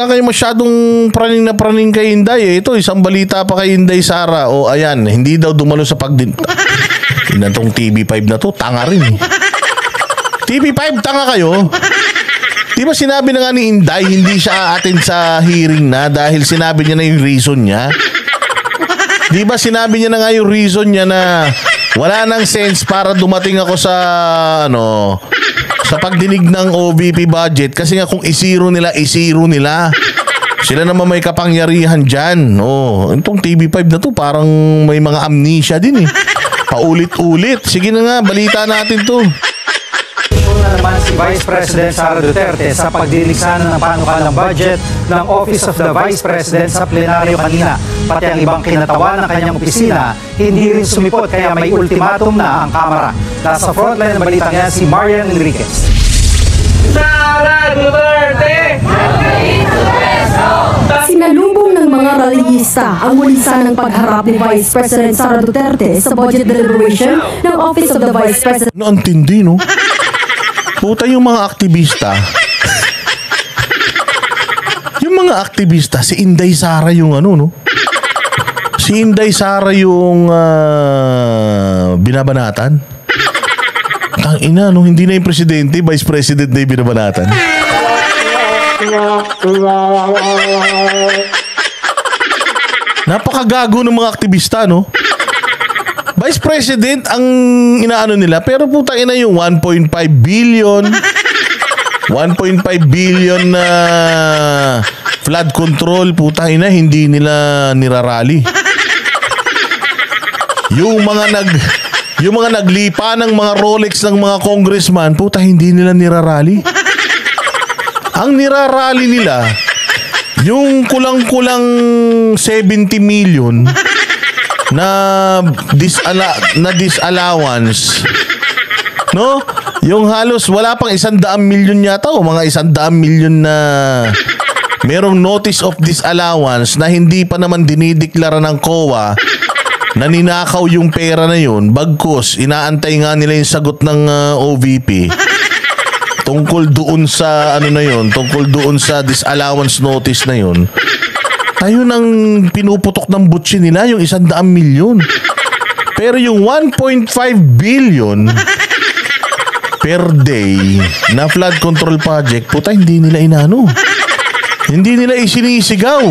ka kayo masyadong praning na praning kay Inday. Ito, isang balita pa kay Inday Sara. O ayan, hindi daw dumalo sa inatong TV5 na to, tanga rin. TV5, tanga kayo. Di ba sinabi na nga ni Inday, hindi siya aatin sa hearing na dahil sinabi niya na yung reason niya? Di ba sinabi niya na nga yung reason niya na wala nang sense para dumating ako sa sa pagdinig ng OVP budget kasi nga kung isiro nila. Sila naman may kapangyarihan dyan. Itong TV5 na to parang may mga amnesia din eh. Paulit-ulit. Sige na nga, balita natin to. Na naman si Vice President Sara Duterte sa pagdinig sana ng panukalang budget ng Office of the Vice President sa plenaryo kanina. Pati ang ibang kinatawa ng kanyang opisina, hindi rin sumipot kaya may ultimatum na ang Kamara. Nasa frontline ng balitang yan si Marian Enriquez. Sara Duterte! Sinalubong ng mga rallyista ang muli sanang pagharap ni Vice President Sara Duterte sa budget deliberation ng Office of the Vice President. Ang tindi, no? Puta yung mga aktivista. Yung mga aktivista, si Inday Sara yung no? Si Inday Sara yung binabanatan. Tangina, no? Hindi na yung presidente, vice president na yung binabanatan. Napakagago ng mga aktivista, no? Vice President ang inaano nila, pero putang ina yung 1.5 billion na flood control, putang ina hindi nila nirarally. Yung mga naglipa ng mga Rolex ng mga congressman, puta hindi nila nirarally. Ang nirarally nila yung kulang-kulang 70 million na disallowance, no? Yung halos wala pang 100 milyon yata o mga 100 milyon na merong notice of disallowance na hindi pa naman dinideklara ng COA na ninakaw yung pera na yun, bagkus inaantay nga nila yung sagot ng OVP tungkol doon sa tungkol doon sa disallowance notice na yun. Tayo nang pinuputok ng butsi nila yung 100 milyon. Pero yung 1.5 billion per day na flood control project, puta hindi nila inano. Hindi nila isinisigaw.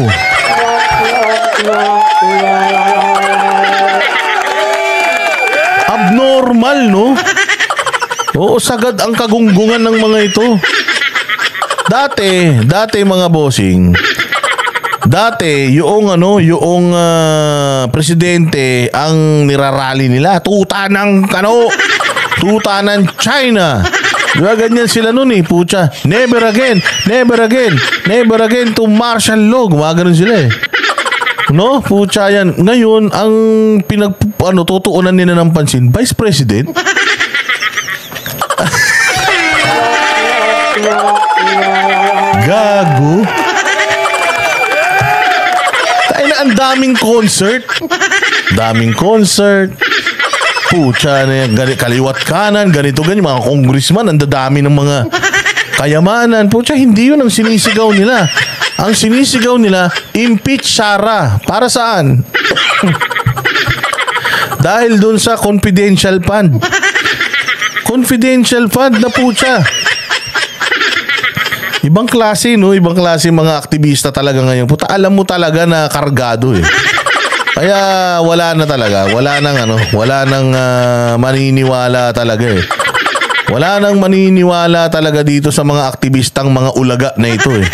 Abnormal, no? Oo, sagad ang kagunggungan ng mga ito. Dati mga bossing, yung presidente ang nirarally nila, tuta ng China. Diba ganyan sila nun eh, pucha. Never again to martial law. Gumagano'n sila eh. No, pucha yan. Ngayon, ang tutuunan nila ng pansin, Vice President. Gago. Ang daming concert. Pucha na yan. Kaliwat kanan, ganito, ganyan. Mga congressman, ang dadami ng mga kayamanan. Pucha, hindi yun ang sinisigaw nila. Ang sinisigaw nila, impeach Sara. Para saan? Dahil dun sa confidential fund. Confidential fund na pucha. Ibang klase, no? Ibang klase mga aktivista talaga ngayon. Puta, alam mo talaga na kargado eh. Kaya wala na talaga. Wala nang maniniwala talaga eh. Wala nang maniniwala talaga dito sa mga aktivistang mga ulaga na ito eh.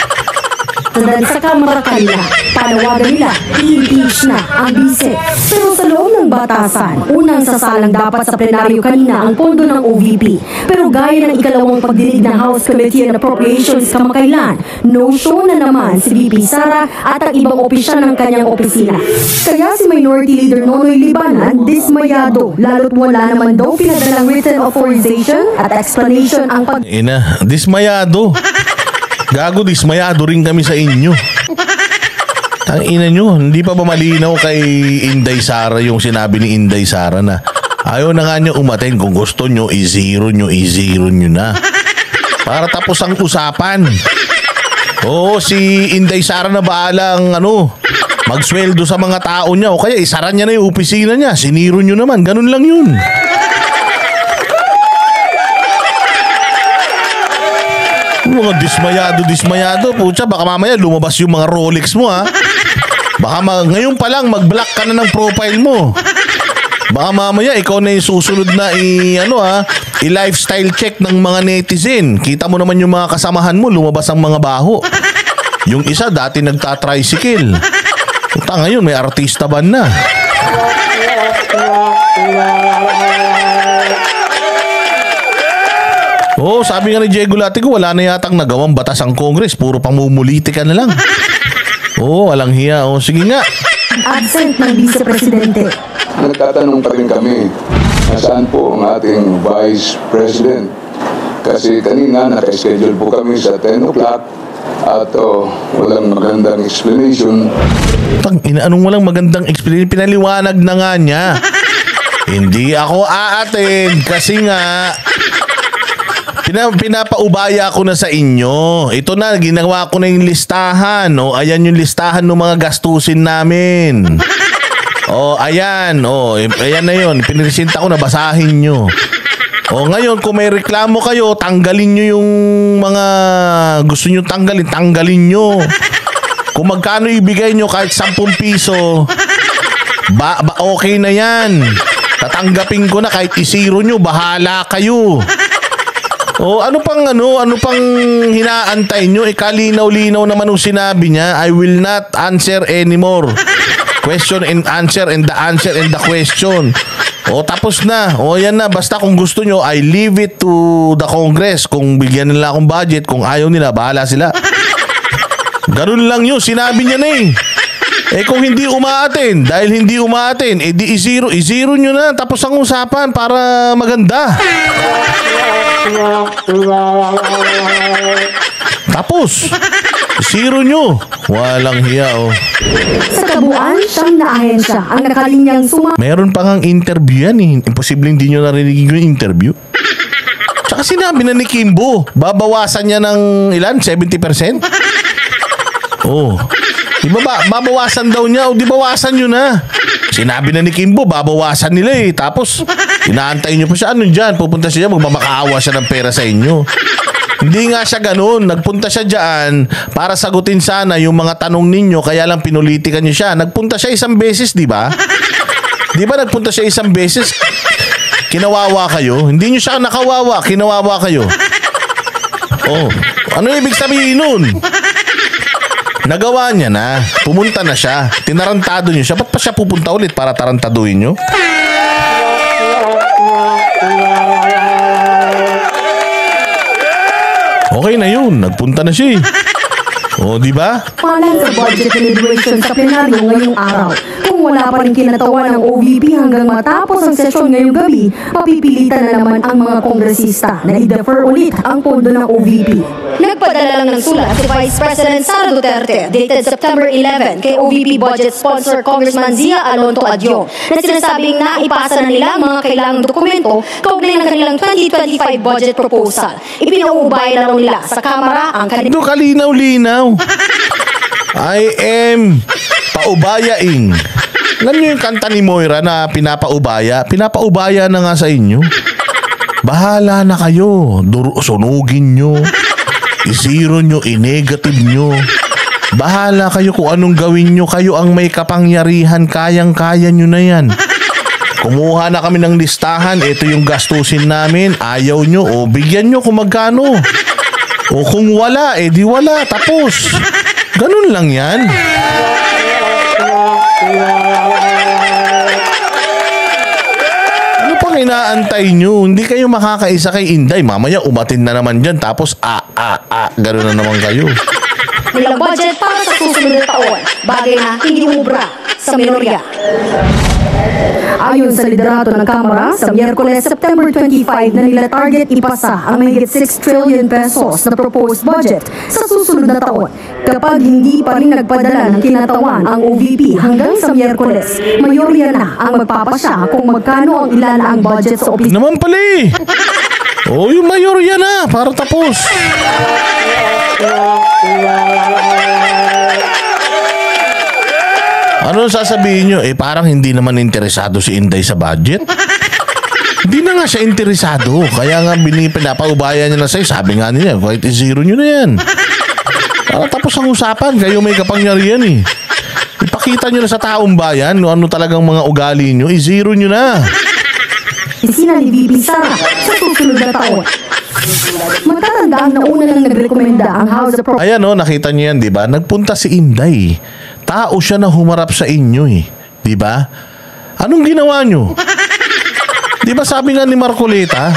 Tandaan sa Kamara kanina, panawagan nila, i-impeach na ang bise. Pero sa loob ng batasan, unang sasalang dapat sa plenaryo kanina ang pondo ng OVP. Pero gaya ng ikalawang pagdinig ng House Committee on Appropriations kamakailan, no-show na naman si VP Sara at ang ibang opisyal ng kanyang opisina. Kaya si Minority Leader Nonoy Libanan, dismayado, lalo't wala naman daw pinadalang written authorization at explanation ang dismayado. Gago, dismayado rin kami sa inyo. Tangina nyo, hindi pa ba malinaw kay Inday Sara yung sinabi ni Inday Sara na ayaw na nga niya umaten, kung gusto nyo, i-zero nyo na. Para tapos ang usapan. Oo, si Inday Sara na bahalang magsweldo sa mga tao niya o kaya isara niya na yung opisina niya. Siniro niyo naman. Ganun lang yun. Mga dismayado. Pucha, baka mamaya lumabas yung mga Rolex mo, ha? Baka ngayon pa lang mag-block ka na ng profile mo. Baka mamaya ikaw na yung susunod na i-lifestyle check ng mga netizen. Kita mo naman yung mga kasamahan mo, lumabas ang mga baho. Yung isa dati nagta-tricycle. Puta, ngayon may artista ban na. Oo, sabi nga ni Diego Latigo, wala na yatang nagawang batas ang Congress. Puro pamumulitika na lang. Oo, walang hiya. O, sige nga. Absent ng Vice Presidente. Nagtatanong pa rin kami, nasaan po ang ating Vice President? Kasi kanina naka-schedule po kami sa 10 o'clock at walang magandang explanation. Anong walang magandang explanation? Pinaliwanag na nga niya. Hindi ako aatin kasi nga pinapaubaya ko na sa inyo. Ito na, ginawa ko na yung listahan. O, ayan yung listahan ng mga gastusin namin. O, ayan. O, ayan na yun. Piniresenta ko na, basahin nyo. O, ngayon, kung may reklamo kayo, tanggalin nyo yung mga gusto nyo tanggalin nyo. Kung magkano ibigay nyo, kahit 10 piso, okay na yan. Tatanggapin ko na kahit isiro nyo, bahala kayo. O ano pang hinaantay nyo? Kalinaw-linaw naman yung sinabi niya, I will not answer anymore. Question and answer and the answer and the question. O tapos na. O yan na. Basta kung gusto nyo, I leave it to the Congress. Kung bigyan nila akong budget, kung ayaw nila, bahala sila. Ganun lang yun. Sinabi niya na eh. Kung hindi umaatin, dahil hindi umaatin, di i-zero nyo na. Tapos ang usapan para maganda. Tapos, zero nyo. Walang hiya, oh. Sa kabuuan, siyang na ahensya ang nakalinyang Meron pa ngang interview yan eh. Imposible hindi nyo narinig yung interview. Tsaka sinabi na ni Kimbo, babawasan niya ng ilan? 70%? Oh. Di ba babawasan daw niya? O di bawasan nyo na. Sinabi na ni Kimbo, babawasan nila eh. Tapos, inaantay nyo pa siya. Ano dyan? Pupunta siya, magmamakaawa siya ng pera sa inyo. Hindi nga siya ganun. Nagpunta siya dyan para sagutin sana yung mga tanong ninyo, kaya lang pinulitikan nyo siya. Nagpunta siya isang beses, di ba? Di ba nagpunta siya isang beses? Kinawawa kayo? Hindi nyo siya nakawawa. Kinawawa kayo. Oh, ano ibig sabihin nun? Nagawa niya na. Pumunta na siya. Tinarantado niyo siya. Ba't pa siya pupunta ulit para tarantaduhin nyo? Okay na yun. Nagpunta na siya eh. O, di ba? Palang sa budget deliberation sa plenaryo ngayong araw. Kung wala pa rin kinatawan ng OVP hanggang matapos ang sesyon ngayong gabi, papipilitan na naman ang mga kongresista na i-defer ulit ang pondo ng OVP. Nagpadala lang ng sulat si Vice President Sara Duterte dated September 11 kay OVP budget sponsor Congressman Zia Alonto Adyong na sinasabing naipasa na nila ang mga kailangang dokumento kaugnay ng kanilang 2025 budget proposal. Ipinauubay na raw nila sa Kamara ang kanilang... Ito kalinaw-linaw. I am paubayaing. Alam niyo yung kanta ni Moira na pinapaubaya? Pinapaubaya na nga sa inyo. Bahala na kayo. Sunugin nyo. I-zero nyo, i-negative nyo. Bahala kayo kung anong gawin nyo. Kayo ang may kapangyarihan. Kayang-kaya nyo na yan. Kumuha na kami ng listahan. Ito yung gastusin namin. Ayaw nyo. O bigyan nyo kung magkano. O kung wala, di wala. Tapos. Ganun lang yan. Ano pang inaantay nyo? Hindi kayo makakaisa kay Inday. Mamaya umatin na naman dyan. Tapos gano'n na naman kayo. nilang budget para sa susunod na taon. Bagay na hindi umubra sa minorya. Ayon sa liderato ng Kamara, sa Miyerkules, September 25 na nila target ipasa ang mahigit 6 trillion pesos na proposed budget sa susunod na taon. Kapag hindi pa rin nagpadala ng kinatawan ang OVP hanggang sa Miyerkules, mayorya na ang magpapasya kung magkano ang ilalaang budget sa opisina. Naman pala eh. Oh, yung mayor yan na, para tapos. Ano sasabihin nyo? Parang hindi naman interesado si Inday sa budget. Hindi na nga siya interesado. Kaya nga pinapaubayan niya na sa'yo. Sabi nga niya, kahit i-zero nyo na yan. Para tapos ang usapan. Kayo may kapangyarihan eh. Ipakita nyo na sa taong bayan ano talagang mga ugali nyo. I-zero nyo na. Opisina ni VP Sara sa susunod na taon. Magtatandaan na una nang nagrekomenda ang House of Ayan o, nakita nyo yan, di ba? Nagpunta si Inday. Tao siya na humarap sa inyo eh. Di ba? Anong ginawa nyo? Di ba sabi nga ni Marcoleta,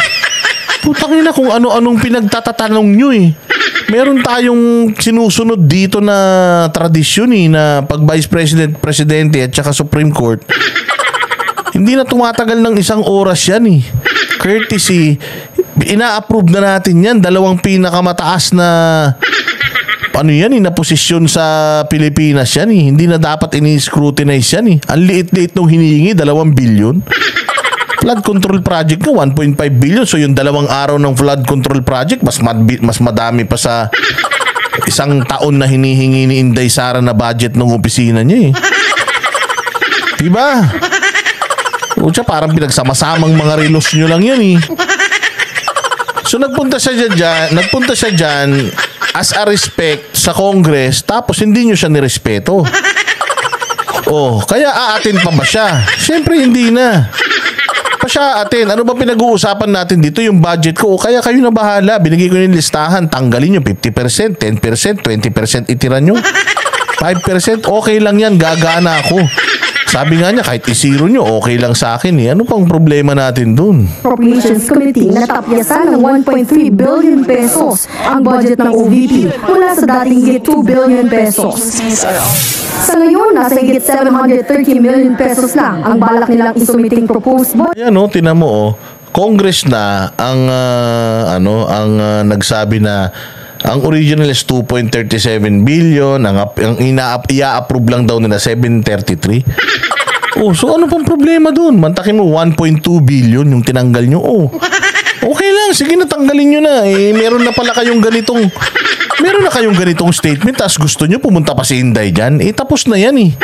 putang ina kung ano-anong pinagtatatanong nyo eh. Meron tayong sinusunod dito na tradisyon eh, na pag Vice President, Presidente at saka Supreme Court, hindi na tumatagal ng 1 oras yan eh. Courtesy, ina-approve na natin yan. 2 pinakamataas na na posisyon sa Pilipinas yan eh. Hindi na dapat ini-scrutinize yan eh. Ang liit-liit nung hinihingi, 2 billion. Flood control project nga, 1.5 billion. So yung 2 araw ng flood control project, mas madami pa sa 1 taon na hinihingi ni Inday Sara na budget ng opisina niya eh. Diba? O siya, parang pinagsama-samang mga relos nyo lang yan eh. So nagpunta siya dyan as a respect sa Congress, tapos hindi nyo siya nirespeto. Oh, kaya aatin pa ba siya? Siyempre hindi na. Pa siya atin. Ano ba pinag-uusapan natin dito? Yung budget ko. O kaya kayo na bahala. Binigay ko yung listahan. Tanggalin nyo 50%, 10%, 20% itira nyo. 5%, okay lang yan. Gagana ako. Sabi nga niya, kahit i-zero nyo, okay lang sa akin eh. Ano pang problema natin dun? Appropriations Committee natapyasan ng 1.3 billion pesos ang budget ng OVP mula sa dating higit 2 billion pesos. Sa ngayon, nasa higit 730 million pesos lang ang balak nilang isumiting proposed budget. Ayan o, tinan mo o. Congress na ang nagsabi na ang original is 2.37 billion, ang i-approve lang daw nila 733. Oh, so ano pang problema dun? Mantakin mo 1.2 billion yung tinanggal nyo. Oh, okay lang, sige na, tanggalin nyo na. Meron na kayong ganitong statement, tapos gusto nyo pumunta pa si Inday dyan. Tapos na yan eh.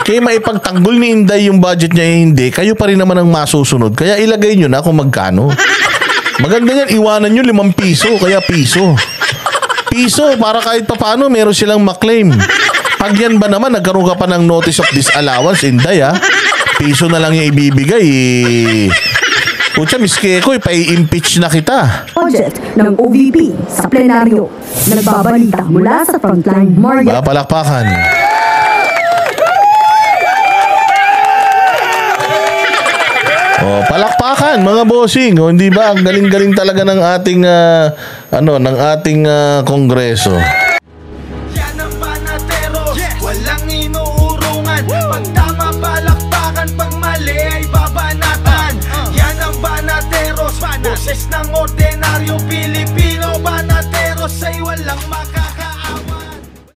Kaya maipagtanggol ni Inday yung budget niya hindi, kayo pa rin naman ang masusunod. Kaya ilagay nyo na kung magkano. Maganda yan, iwanan nyo 5 piso, kaya piso. Piso, para kahit paano meron silang maklaim. Pag yan ba naman, nagkaroon ka pa ng notice of disallowance, Inday ha? Piso na lang yung ibibigay Pucha, miski ko, ipa-impeach na kita. Budget ng OVP sa plenaryo. Nagbabalita mula sa frontline, Maria. Palakpakan. Oh, palakpakan mga bossing. Oh, hindi ba ang galing-galing talaga ng ating Kongreso.